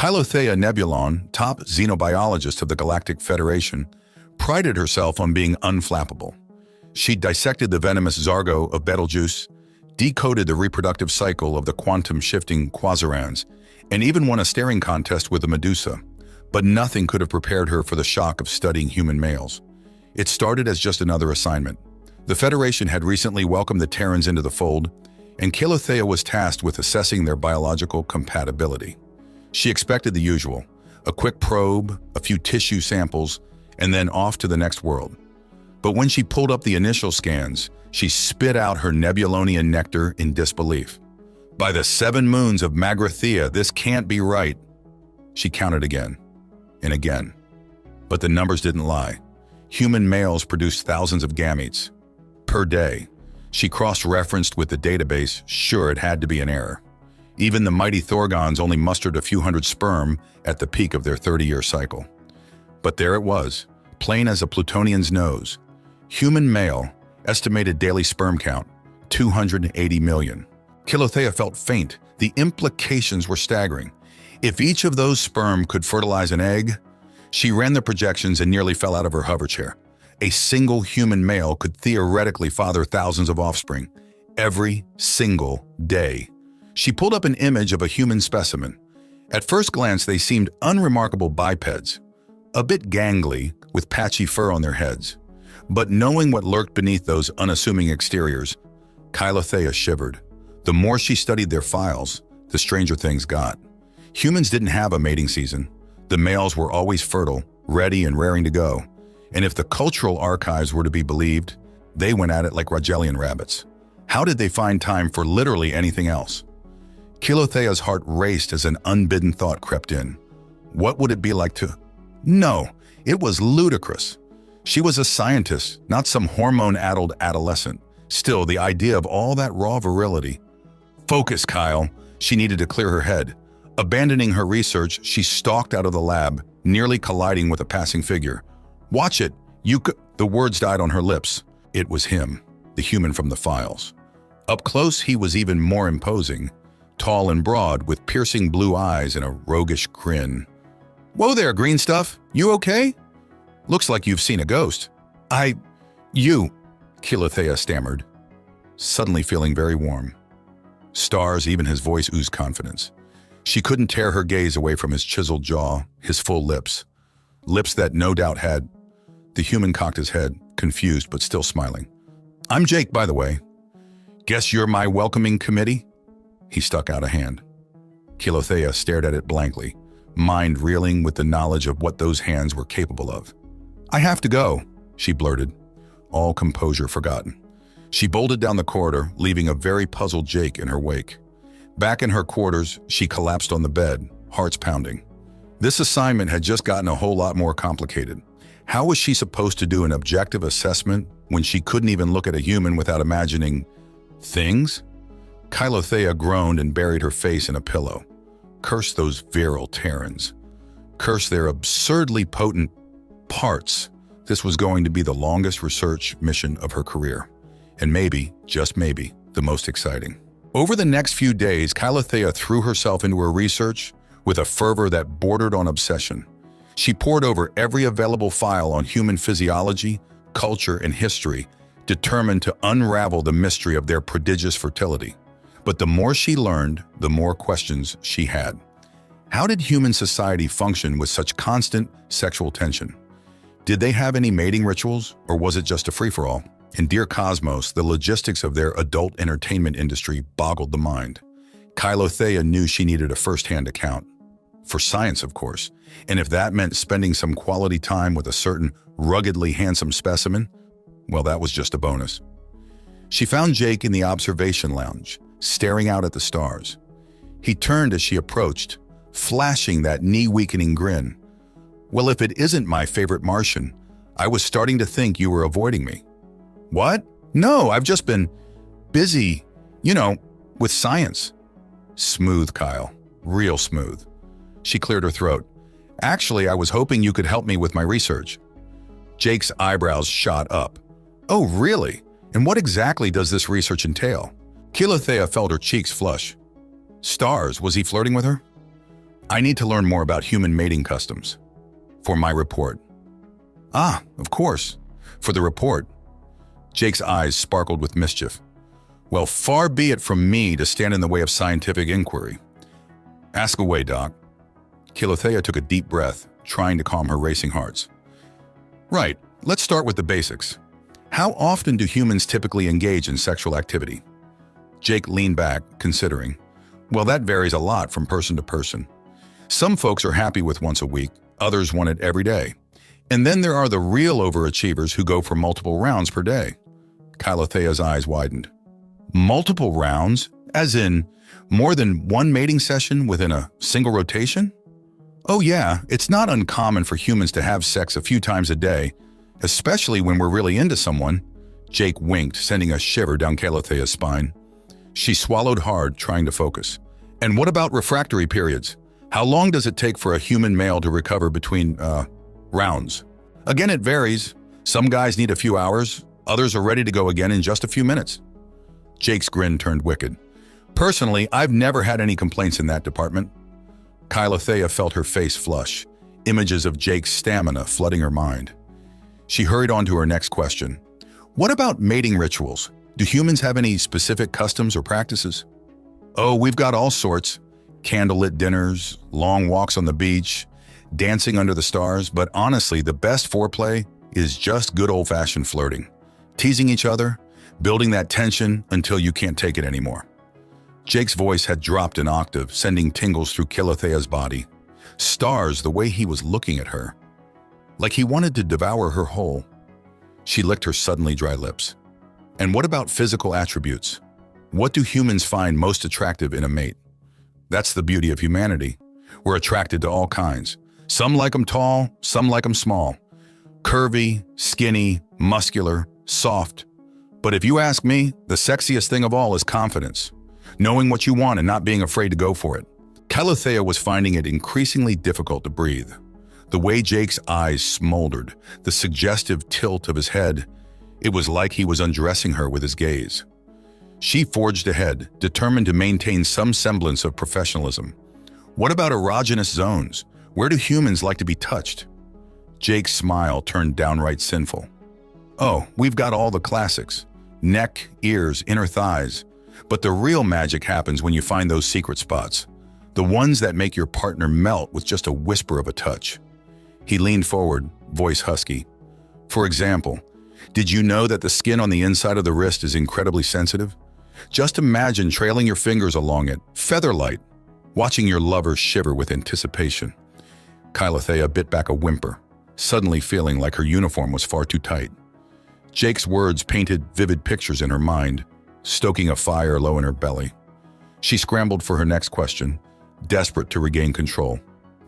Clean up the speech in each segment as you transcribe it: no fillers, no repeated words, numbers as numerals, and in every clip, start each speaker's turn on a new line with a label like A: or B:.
A: Kylotheya Nebulon, top xenobiologist of the Galactic Federation, prided herself on being unflappable. She dissected the venomous Zargo of Betelgeuse, decoded the reproductive cycle of the quantum-shifting Quasarans, and even won a staring contest with the Medusa. But nothing could have prepared her for the shock of studying human males. It started as just another assignment. The Federation had recently welcomed the Terrans into the fold, and Kylotheya was tasked with assessing their biological compatibility. She expected the usual: a quick probe, a few tissue samples, and then off to the next world. But when she pulled up the initial scans, she spit out her Nebulonian nectar in disbelief. "By the 7 moons of Magrathea, this can't be right." She counted again and again. But the numbers didn't lie. Human males produced thousands of gametes per day. She cross-referenced with the database. Sure, it had to be an error. Even the mighty Thorgons only mustered a few hundred sperm at the peak of their 30-year cycle. But there it was, plain as a Plutonian's nose. Human male, estimated daily sperm count, 280 million. Kylotheya felt faint. The implications were staggering. If each of those sperm could fertilize an egg, she ran the projections and nearly fell out of her hover chair. A single human male could theoretically father thousands of offspring, every single day. She pulled up an image of a human specimen. At first glance, they seemed unremarkable bipeds, a bit gangly, with patchy fur on their heads. But knowing what lurked beneath those unassuming exteriors, Kylotheya shivered. The more she studied their files, the stranger things got. Humans didn't have a mating season. The males were always fertile, ready and raring to go. And if the cultural archives were to be believed, they went at it like Rogellian rabbits. How did they find time for literally anything else? Kylotheya's heart raced as an unbidden thought crept in. What would it be like to... No, it was ludicrous. She was a scientist, not some hormone-addled adolescent. Still, the idea of all that raw virility... Focus, Kyle. She needed to clear her head. Abandoning her research, she stalked out of the lab, nearly colliding with a passing figure. "Watch it! You could..." The words died on her lips. It was him, the human from the files. Up close, he was even more imposing. Tall and broad, with piercing blue eyes and a roguish grin. "Whoa there, green stuff! You okay? Looks like you've seen a ghost." You," Kylotheya stammered, suddenly feeling very warm. Stars, even his voice oozed confidence. She couldn't tear her gaze away from his chiseled jaw, his full lips. Lips that no doubt had... The human cocked his head, confused but still smiling. "I'm Jake, by the way. Guess you're my welcoming committee?" He stuck out a hand. Kylotheya stared at it blankly, mind reeling with the knowledge of what those hands were capable of. "I have to go," she blurted, all composure forgotten. She bolted down the corridor, leaving a very puzzled Jake in her wake. Back in her quarters, she collapsed on the bed, hearts pounding. This assignment had just gotten a whole lot more complicated. How was she supposed to do an objective assessment when she couldn't even look at a human without imagining things? Kylotheya groaned and buried her face in a pillow. Curse those virile Terrans. Curse their absurdly potent parts. This was going to be the longest research mission of her career. And maybe, just maybe, the most exciting. Over the next few days, Kylotheya threw herself into her research with a fervor that bordered on obsession. She pored over every available file on human physiology, culture, and history, determined to unravel the mystery of their prodigious fertility. But the more she learned, the more questions she had. How did human society function with such constant sexual tension? Did they have any mating rituals, or was it just a free-for-all? In Dear Cosmos, the logistics of their adult entertainment industry boggled the mind. Kylotheya knew she needed a first-hand account. For science, of course. And if that meant spending some quality time with a certain ruggedly handsome specimen, well, that was just a bonus. She found Jake in the observation lounge, staring out at the stars. He turned as she approached, flashing that knee-weakening grin. "Well, if it isn't my favorite Martian, I was starting to think you were avoiding me." "What? No, I've just been busy, with science." Smooth, Kyle. Real smooth. She cleared her throat. "Actually, I was hoping you could help me with my research." Jake's eyebrows shot up. "Oh, really? And what exactly does this research entail?" Kylotheya felt her cheeks flush. Stars, was he flirting with her? I need to learn more about human mating customs. For my report. Ah, of course. For the report. Jake's eyes sparkled with mischief. Well, far be it from me to stand in the way of scientific inquiry. Ask away, Doc. Kylotheya took a deep breath, trying to calm her racing hearts. Right, let's start with the basics. How often do humans typically engage in sexual activity? Jake leaned back, considering. Well, that varies a lot from person to person. Some folks are happy with once a week, others want it every day. And then there are the real overachievers who go for multiple rounds per day. Kylotheya's eyes widened. Multiple rounds? As in, more than one mating session within a single rotation? Oh yeah, it's not uncommon for humans to have sex a few times a day, especially when we're really into someone. Jake winked, sending a shiver down Kylotheya's spine. She swallowed hard, trying to focus. And what about refractory periods? How long does it take for a human male to recover between, rounds? Again, it varies. Some guys need a few hours, others are ready to go again in just a few minutes. Jake's grin turned wicked. Personally, I've never had any complaints in that department. Kylotheya felt her face flush, images of Jake's stamina flooding her mind. She hurried on to her next question. What about mating rituals? Do humans have any specific customs or practices? Oh, we've got all sorts. Candlelit dinners, long walks on the beach, dancing under the stars, but honestly, the best foreplay is just good old-fashioned flirting. Teasing each other, building that tension until you can't take it anymore. Jake's voice had dropped an octave, sending tingles through Kylotheya's body. Stars the way he was looking at her. Like he wanted to devour her whole. She licked her suddenly dry lips. And what about physical attributes? What do humans find most attractive in a mate? That's the beauty of humanity. We're attracted to all kinds. Some like them tall, some like them small. Curvy, skinny, muscular, soft. But if you ask me, the sexiest thing of all is confidence. Knowing what you want and not being afraid to go for it. Kylotheya was finding it increasingly difficult to breathe. The way Jake's eyes smoldered, the suggestive tilt of his head, it was like he was undressing her with his gaze. She forged ahead, determined to maintain some semblance of professionalism. What about erogenous zones? Where do humans like to be touched? Jake's smile turned downright sinful. Oh, we've got all the classics. Neck, ears, inner thighs. But the real magic happens when you find those secret spots. The ones that make your partner melt with just a whisper of a touch. He leaned forward, voice husky. For example, did you know that the skin on the inside of the wrist is incredibly sensitive? Just imagine trailing your fingers along it, feather-light, watching your lover shiver with anticipation. Kylotheya bit back a whimper, suddenly feeling like her uniform was far too tight. Jake's words painted vivid pictures in her mind, stoking a fire low in her belly. She scrambled for her next question, desperate to regain control.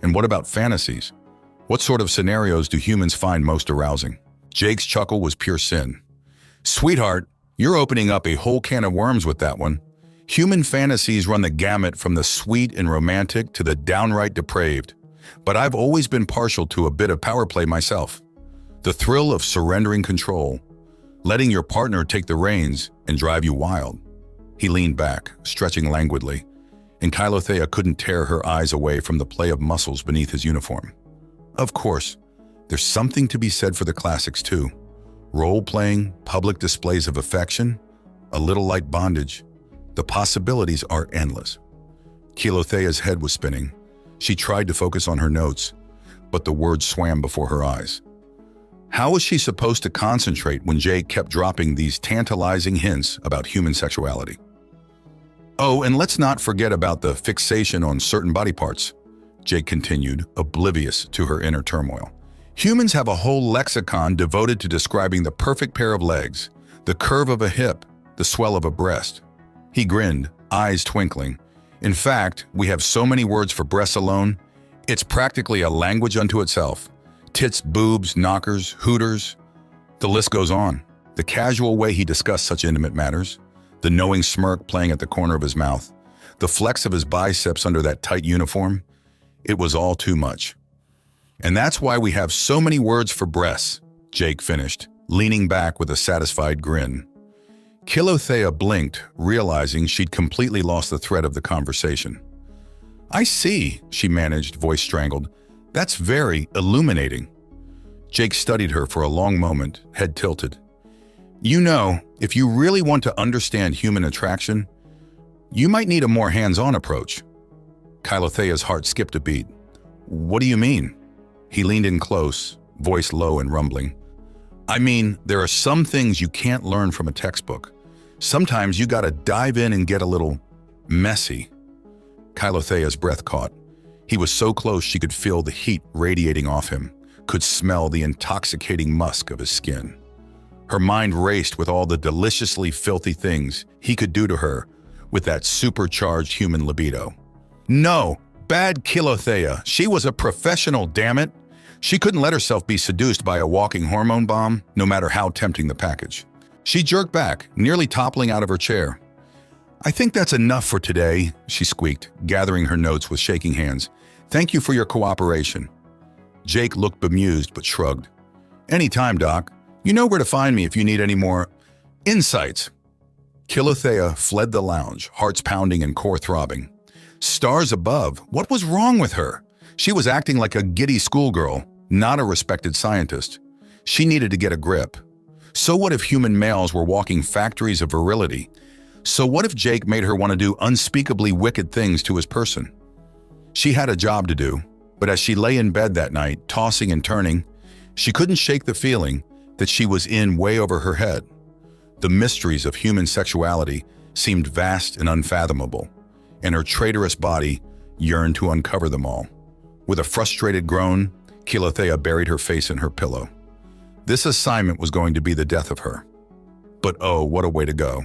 A: And what about fantasies? What sort of scenarios do humans find most arousing? Jake's chuckle was pure sin. Sweetheart, you're opening up a whole can of worms with that one. Human fantasies run the gamut from the sweet and romantic to the downright depraved. But I've always been partial to a bit of power play myself. The thrill of surrendering control, letting your partner take the reins and drive you wild. He leaned back, stretching languidly, and Kylotheya couldn't tear her eyes away from the play of muscles beneath his uniform. Of course, there's something to be said for the classics too. Role-playing, public displays of affection, a little light bondage. The possibilities are endless. Kylotheya's head was spinning. She tried to focus on her notes, but the words swam before her eyes. How was she supposed to concentrate when Jake kept dropping these tantalizing hints about human sexuality? Oh, and let's not forget about the fixation on certain body parts, Jake continued, oblivious to her inner turmoil. Humans have a whole lexicon devoted to describing the perfect pair of legs, the curve of a hip, the swell of a breast. He grinned, eyes twinkling. In fact, we have so many words for breasts alone, it's practically a language unto itself. Tits, boobs, knockers, hooters. The list goes on. The casual way he discussed such intimate matters, the knowing smirk playing at the corner of his mouth, the flex of his biceps under that tight uniform, it was all too much. And that's why we have so many words for breasts, Jake finished, leaning back with a satisfied grin. Kylotheya blinked, realizing she'd completely lost the thread of the conversation. I see, she managed, voice strangled. That's very illuminating. Jake studied her for a long moment, head tilted. You know, if you really want to understand human attraction, you might need a more hands-on approach. Kylotheya's heart skipped a beat. What do you mean? He leaned in close, voice low and rumbling. I mean, there are some things you can't learn from a textbook. Sometimes you gotta dive in and get a little messy. Kylotheya's breath caught. He was so close she could feel the heat radiating off him, could smell the intoxicating musk of his skin. Her mind raced with all the deliciously filthy things he could do to her with that supercharged human libido. No, bad Kylotheya. She was a professional, damn it. She couldn't let herself be seduced by a walking hormone bomb, no matter how tempting the package. She jerked back, nearly toppling out of her chair. I think that's enough for today, she squeaked, gathering her notes with shaking hands. Thank you for your cooperation. Jake looked bemused but shrugged. Anytime, Doc. You know where to find me if you need any more insights. Kylotheya fled the lounge, hearts pounding and core throbbing. Stars above, what was wrong with her? She was acting like a giddy schoolgirl, not a respected scientist. She needed to get a grip. So what if human males were walking factories of virility? So what if Jake made her want to do unspeakably wicked things to his person? She had a job to do, but as she lay in bed that night, tossing and turning, she couldn't shake the feeling that she was in way over her head. The mysteries of human sexuality seemed vast and unfathomable, and her traitorous body yearned to uncover them all. With a frustrated groan, Kylotheya buried her face in her pillow. This assignment was going to be the death of her. But oh, what a way to go.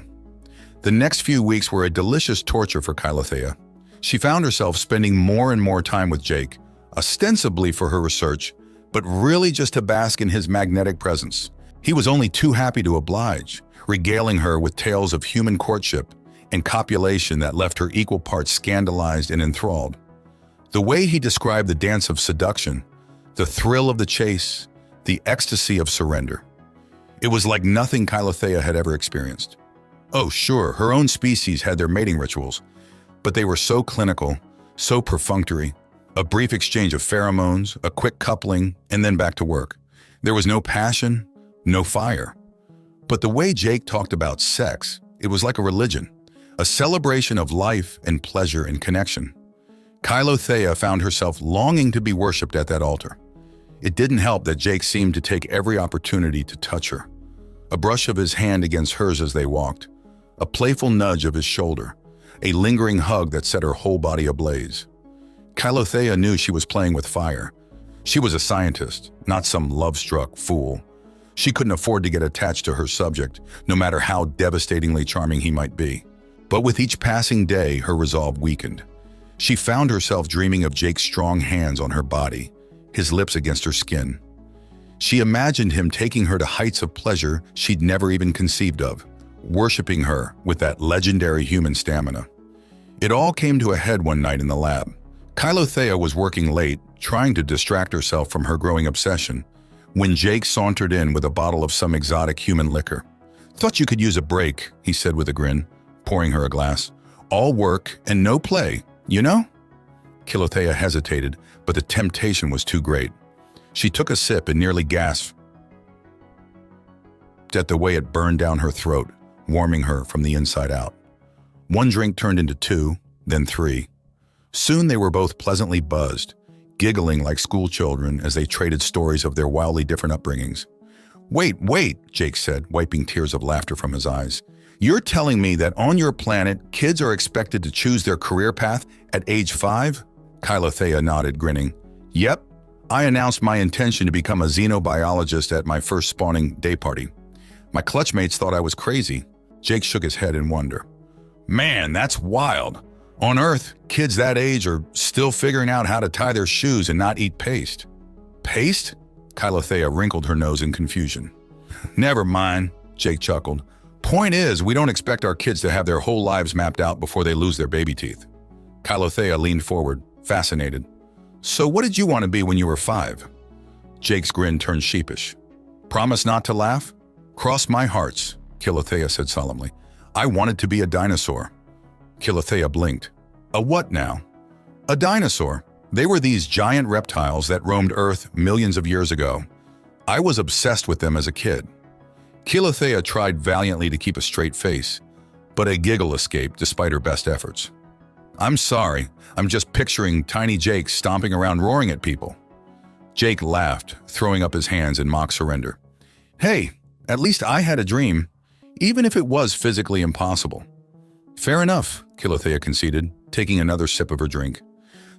A: The next few weeks were a delicious torture for Kylotheya. She found herself spending more and more time with Jake, ostensibly for her research, but really just to bask in his magnetic presence. He was only too happy to oblige, regaling her with tales of human courtship and copulation that left her equal parts scandalized and enthralled. The way he described the dance of seduction, the thrill of the chase, the ecstasy of surrender. It was like nothing Kylotheya had ever experienced. Oh, sure, her own species had their mating rituals, but they were so clinical, so perfunctory. A brief exchange of pheromones, a quick coupling, and then back to work. There was no passion, no fire. But the way Jake talked about sex, it was like a religion, a celebration of life and pleasure and connection. Kylotheya found herself longing to be worshipped at that altar. It didn't help that Jake seemed to take every opportunity to touch her. A brush of his hand against hers as they walked, a playful nudge of his shoulder, a lingering hug that set her whole body ablaze. Kylotheya knew she was playing with fire. She was a scientist, not some love-struck fool. She couldn't afford to get attached to her subject, no matter how devastatingly charming he might be. But with each passing day, her resolve weakened. She found herself dreaming of Jake's strong hands on her body, his lips against her skin. She imagined him taking her to heights of pleasure she'd never even conceived of, worshiping her with that legendary human stamina. It all came to a head one night in the lab. Kylotheya was working late, trying to distract herself from her growing obsession, when Jake sauntered in with a bottle of some exotic human liquor. "Thought you could use a break," he said with a grin, pouring her a glass. "All work and no play, you know?" Kylotheya hesitated, but the temptation was too great. She took a sip and nearly gasped at the way it burned down her throat, warming her from the inside out. One drink turned into two, then three. Soon they were both pleasantly buzzed, giggling like schoolchildren as they traded stories of their wildly different upbringings. Wait, Jake said, wiping tears of laughter from his eyes. "You're telling me that on your planet, kids are expected to choose their career path at age 5? Kylotheya nodded, grinning. "Yep. I announced my intention to become a xenobiologist at my first spawning day party. My clutchmates thought I was crazy." Jake shook his head in wonder. "Man, that's wild. On Earth, kids that age are still figuring out how to tie their shoes and not eat paste." "Paste?" Kylotheya wrinkled her nose in confusion. "Never mind," Jake chuckled. "Point is, we don't expect our kids to have their whole lives mapped out before they lose their baby teeth." Kylotheya leaned forward, fascinated. "So what did you want to be when you were 5? Jake's grin turned sheepish. "Promise not to laugh?" "Cross my hearts," Kylotheya said solemnly. "I wanted to be a dinosaur." Kylotheya blinked. "A what now?" A dinosaur. They were these giant reptiles that roamed Earth millions of years ago. I was obsessed with them as a kid. Kylotheya tried valiantly to keep a straight face, but a giggle escaped despite her best efforts. I'm sorry, I'm just picturing tiny Jake stomping around roaring at people. Jake laughed, throwing up his hands in mock surrender. Hey, at least I had a dream, even if it was physically impossible. Fair enough, Kylotheya conceded, taking another sip of her drink.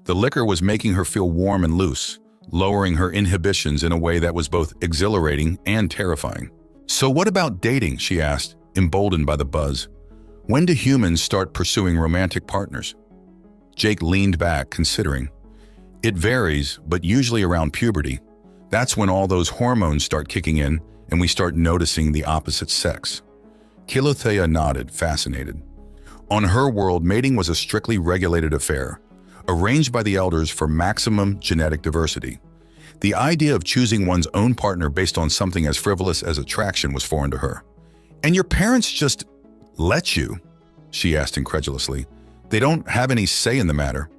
A: The liquor was making her feel warm and loose, lowering her inhibitions in a way that was both exhilarating and terrifying. So what about dating, she asked, emboldened by the buzz. When do humans start pursuing romantic partners? Jake leaned back, considering. It varies, but usually around puberty. That's when all those hormones start kicking in and we start noticing the opposite sex. Kylotheya nodded, fascinated. On her world, mating was a strictly regulated affair, arranged by the elders for maximum genetic diversity. The idea of choosing one's own partner based on something as frivolous as attraction was foreign to her. And your parents just let you? She asked incredulously. They don't have any say in the matter.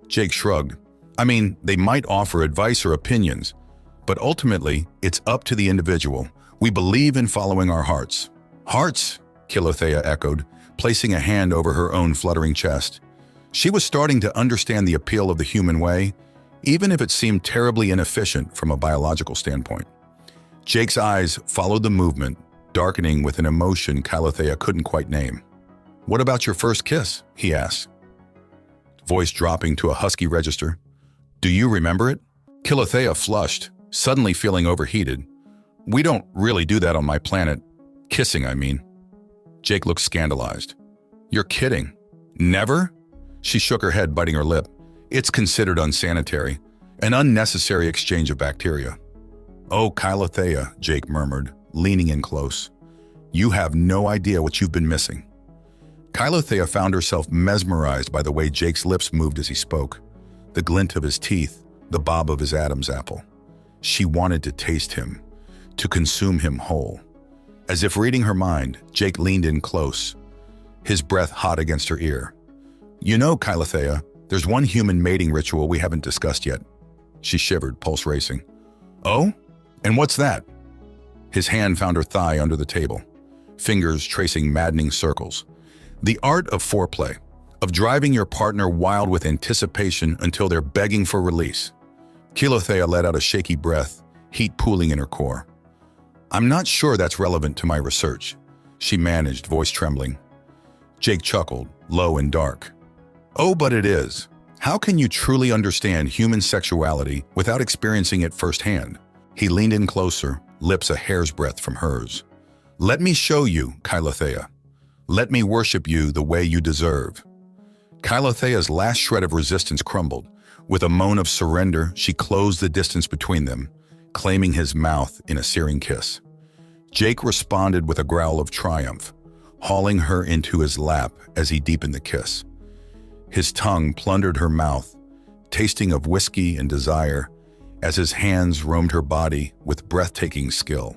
A: Jake shrugged. I mean, they might offer advice or opinions, but ultimately, it's up to the individual. We believe in following our hearts. Hearts, Kylotheya echoed, placing a hand over her own fluttering chest. She was starting to understand the appeal of the human way, even if it seemed terribly inefficient from a biological standpoint. Jake's eyes followed the movement, darkening with an emotion Kylotheya couldn't quite name. What about your first kiss? He asked, voice dropping to a husky register. Do you remember it? Kylotheya flushed, suddenly feeling overheated. We don't really do that on my planet. Kissing, I mean. Jake looked scandalized. You're kidding. Never? She shook her head, biting her lip. It's considered unsanitary, an unnecessary exchange of bacteria. Oh, Kylotheya, Jake murmured, leaning in close. You have no idea what you've been missing. Kylotheya found herself mesmerized by the way Jake's lips moved as he spoke, the glint of his teeth, the bob of his Adam's apple. She wanted to taste him, to consume him whole. As if reading her mind, Jake leaned in close, his breath hot against her ear. You know, Kylotheya, there's one human mating ritual we haven't discussed yet. She shivered, pulse racing. Oh? And what's that? His hand found her thigh under the table, fingers tracing maddening circles. The art of foreplay, of driving your partner wild with anticipation until they're begging for release. Kylotheya let out a shaky breath, heat pooling in her core. I'm not sure that's relevant to my research, she managed, voice trembling. Jake chuckled, low and dark. Oh, but it is. How can you truly understand human sexuality without experiencing it firsthand? He leaned in closer, lips a hair's breadth from hers. Let me show you, Kylotheya. Let me worship you the way you deserve. Kylotheya's last shred of resistance crumbled. With a moan of surrender, she closed the distance between them, claiming his mouth in a searing kiss. Jake responded with a growl of triumph, hauling her into his lap as he deepened the kiss. His tongue plundered her mouth, tasting of whiskey and desire, as his hands roamed her body with breathtaking skill.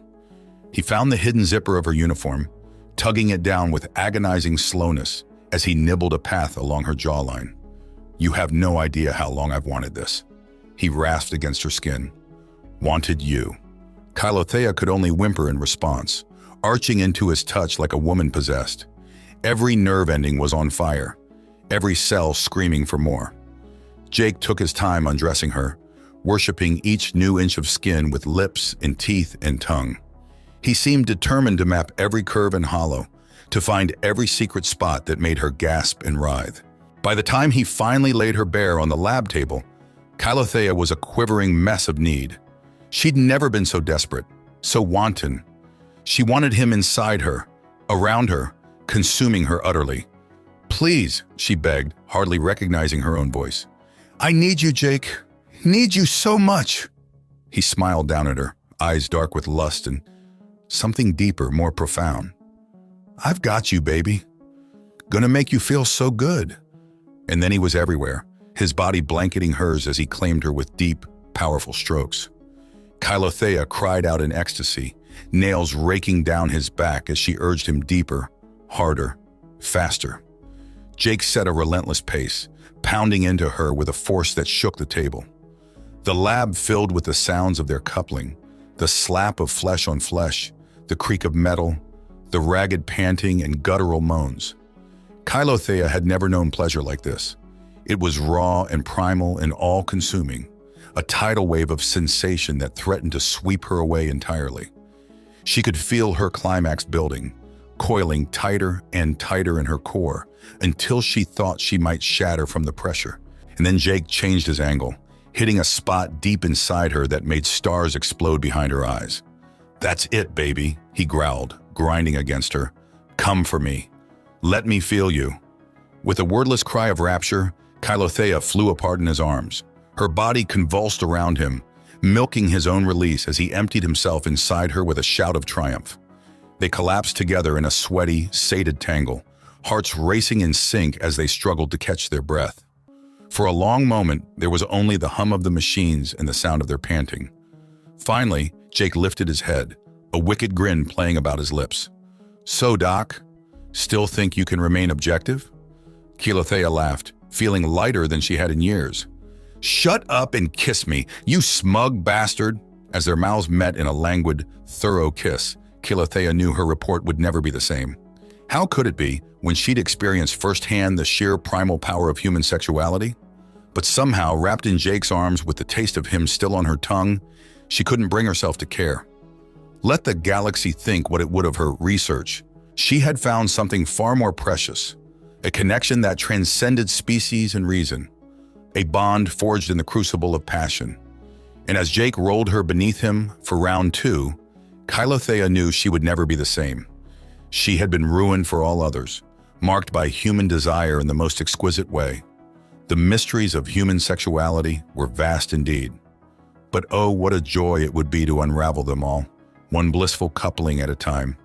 A: He found the hidden zipper of her uniform, tugging it down with agonizing slowness as he nibbled a path along her jawline. You have no idea how long I've wanted this. He rasped against her skin. Wanted you. Kylotheya could only whimper in response, arching into his touch like a woman possessed. Every nerve ending was on fire, every cell screaming for more. Jake took his time undressing her, worshipping each new inch of skin with lips and teeth and tongue. He seemed determined to map every curve and hollow, to find every secret spot that made her gasp and writhe. By the time he finally laid her bare on the lab table, Kylotheya was a quivering mess of need. She'd never been so desperate, so wanton. She wanted him inside her, around her, consuming her utterly. Please, she begged, hardly recognizing her own voice. I need you, Jake. Need you so much. He smiled down at her, eyes dark with lust and something deeper, more profound. I've got you, baby. Gonna make you feel so good. And then he was everywhere, his body blanketing hers as he claimed her with deep, powerful strokes. Kylotheya cried out in ecstasy, nails raking down his back as she urged him deeper, harder, faster. Jake set a relentless pace, pounding into her with a force that shook the table. The lab filled with the sounds of their coupling, the slap of flesh on flesh, the creak of metal, the ragged panting and guttural moans. Kylotheya had never known pleasure like this. It was raw and primal and all-consuming, a tidal wave of sensation that threatened to sweep her away entirely. She could feel her climax building, coiling tighter and tighter in her core until she thought she might shatter from the pressure. And then Jake changed his angle, hitting a spot deep inside her that made stars explode behind her eyes. "That's it, baby," he growled, grinding against her. "Come for me. Let me feel you." With a wordless cry of rapture, Kylotheya flew apart in his arms. Her body convulsed around him, milking his own release as he emptied himself inside her with a shout of triumph. They collapsed together in a sweaty, sated tangle, hearts racing in sync as they struggled to catch their breath. For a long moment, there was only the hum of the machines and the sound of their panting. Finally, Jake lifted his head, a wicked grin playing about his lips. "So, Doc, still think you can remain objective?" Kylotheya laughed, feeling lighter than she had in years. "Shut up and kiss me, you smug bastard!" As their mouths met in a languid, thorough kiss, Kylotheya knew her report would never be the same. How could it be when she'd experienced firsthand the sheer primal power of human sexuality? But somehow, wrapped in Jake's arms with the taste of him still on her tongue, she couldn't bring herself to care. Let the galaxy think what it would of her research. She had found something far more precious, a connection that transcended species and reason, a bond forged in the crucible of passion. And as Jake rolled her beneath him for round 2, Kylotheya knew she would never be the same. She had been ruined for all others, marked by human desire in the most exquisite way. The mysteries of human sexuality were vast indeed. But oh, what a joy it would be to unravel them all, one blissful coupling at a time.